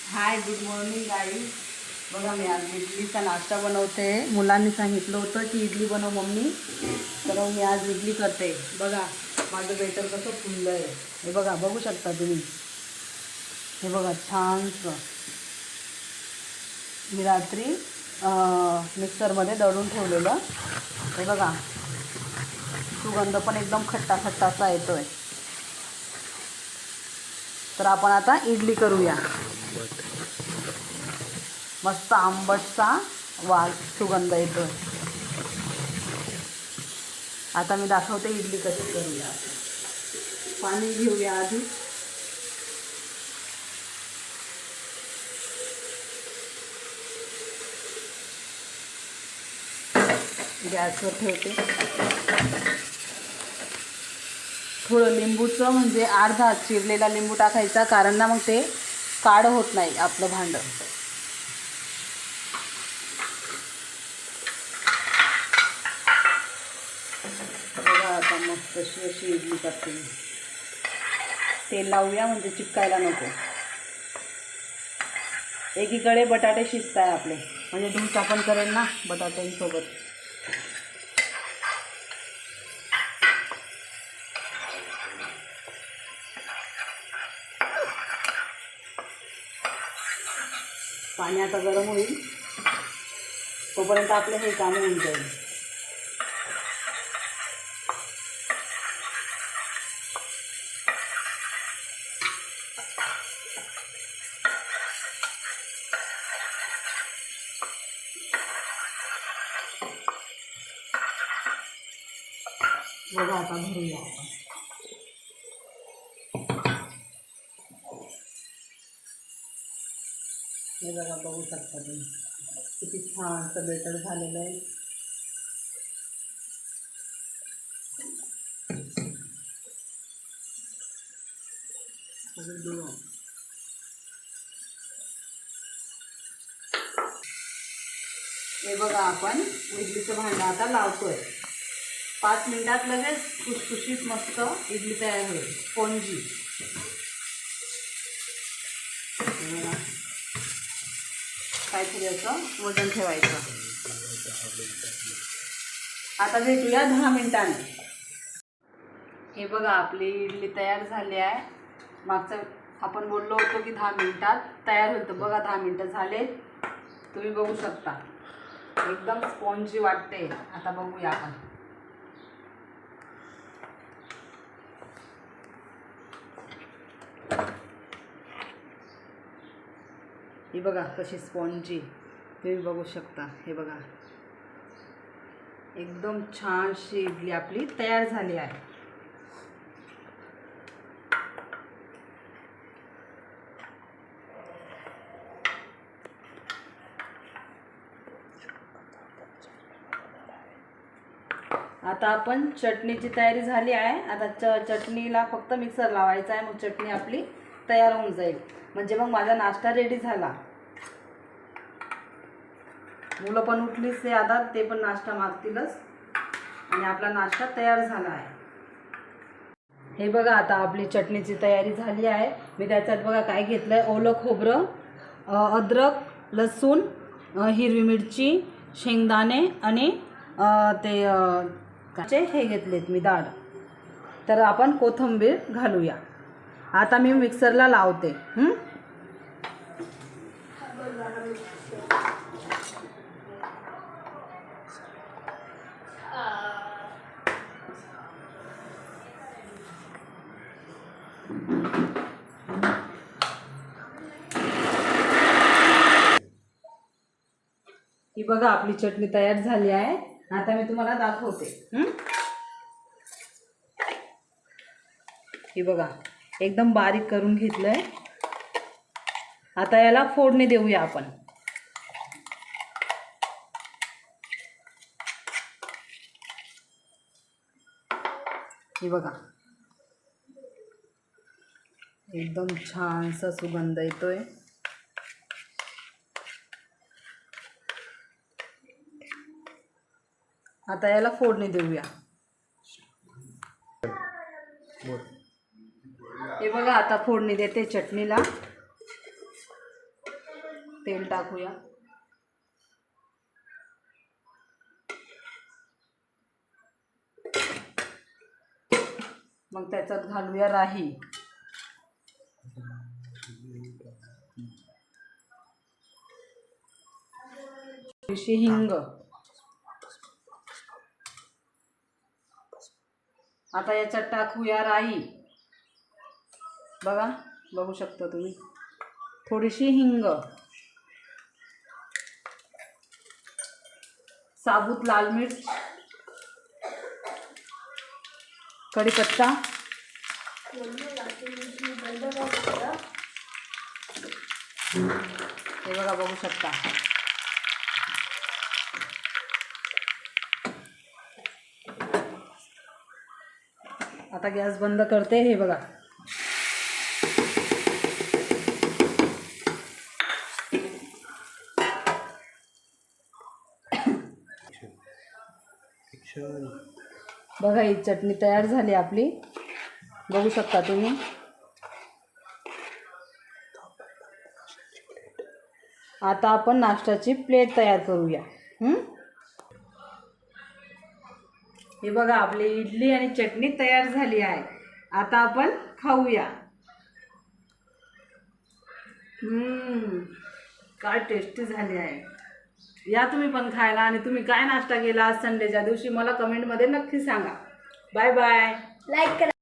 हाय, good morning guys. बघा मी आज इडलीचा नाश्ता बनवते. मुलांनी सांगितलं होतं की इडली बनव मम्मी, तर मी आज इडली करते. बघा माझं बेटर कसं फुललं आहे. हे बघा, बघू शकता तुम्ही. हे बघा छानसं मी रात्री मिक्सरमध्ये दळून ठेवलेलं. हे बघा सुगंध पण एकदम खट्टा खट्टासा येतो आहे. तर आपण आता इडली करूया. मस्त आंबटचा वास सुगंध येतो. आता मी दाखवते इडली कशी करूया. पाणी घेऊया आधी. गॅसवर ठेवते. थोडं लिंबूचं म्हणजे अर्धा चिरलेला लिंबू टाकायचा, कारण ना मग ते काढ होत नाही आपलं भांडं. बघा आता मस्त अशी इडली करते. तेल लावूया म्हणजे चिपकायला नको. एकीकडे बटाटे शिजताय आपले, म्हणजे डोसा पण करेल ना बटाट्यांसोबत. पाणी आता गरम होईल, तोपर्यंत आपलं हे काम होऊन जाईल. बघा आता भरूया आपण. हे बघा, बघू शकता तुम्ही किती छानसं बेटर झालेलं आहे. हे बघा, आपण इडलीचं भांडं आता लावतोय. 5 मिनिटात लगेच खुसखुशीत मस्त इडली तयार होईल. स्पॉन्जी. काहीतरी असं वजन ठेवायचं. आता भेटूया 10 मिनिटांनी. हे बघा आपली इडली तयार झाली आहे. मागचं आपण बोललो होतो की 10 मिनिटात तयार होईल, तर बघा 10 मिनिटं झाले. तुम्ही बघू शकता एकदम स्पॉन्जी वाटते. आता बघूया आपण. हे बघा कशी स्पॉन्जी, तुम्ही बघू शकता. हे बघा एकदम छानशी इडली आपली तयार झाली आहे. आता आपण चटणीची तयारी झाली आहे. आता चटणीला फक्त मिक्सर लावायचा आहे, मग चटणी आपली तयार होऊन जाईल. म्हणजे मग माझा नाश्ता रेडी झाला. मुलं पण उठलीच ते, आता ते पण नाश्ता मागतीलच आणि आपला नाश्ता तयार झाला आहे. हे बघा आता आपली चटणीची तयारी झाली आहे. मी त्याच्यात बघा काय घेतलं आहे. ओलं खोबरं, अद्रक, लसूण, हिरवी मिरची, शेंगदाणे आणि ते हे घेतलेत मी डाळ. तर आपण कोथिंबीर घालूया. आता मी मिक्सरला लावते. ही बघा आपली चटणी तयार झाली आहे. आता मी तुम्हाला दाखवते. ही बघा एकदम बारीक करून घेतलंय. आता याला फोडणी देऊया आपण. ही बघा एकदम छानसा सुगंध येतोय. आता याला फोडणी देऊया. हे बघा आता फोडणी देते चटणीला. तेल टाकूया. मग त्याच्यात घालूया राई. थोडीशी हिंग. आता याच्यात टाकूया राई. बघा, बघू शकता तुम्ही. थोडीशी हिंग, साबूत लाल मिर्च, कढीपत्ता, हे बघा बघू शकता. आता गॅस बंद करते. हे बघा, बघा ही चटणी तयार झाली आपली. बघू शकता तुम्ही. आता आपण नाश्त्याची प्लेट तयार करूया. हे बघा, आपली इडली आणि चटणी तयार झाली आहे. आता आपण खाऊया. काय टेस्टी झाली आहे. या तुम्ही पण खायला. आणि तुम्ही काय नाश्ता केला आज संडेच्या दिवशी मला कमेंटमध्ये नक्की सांगा. Bye bye. लाईक करा.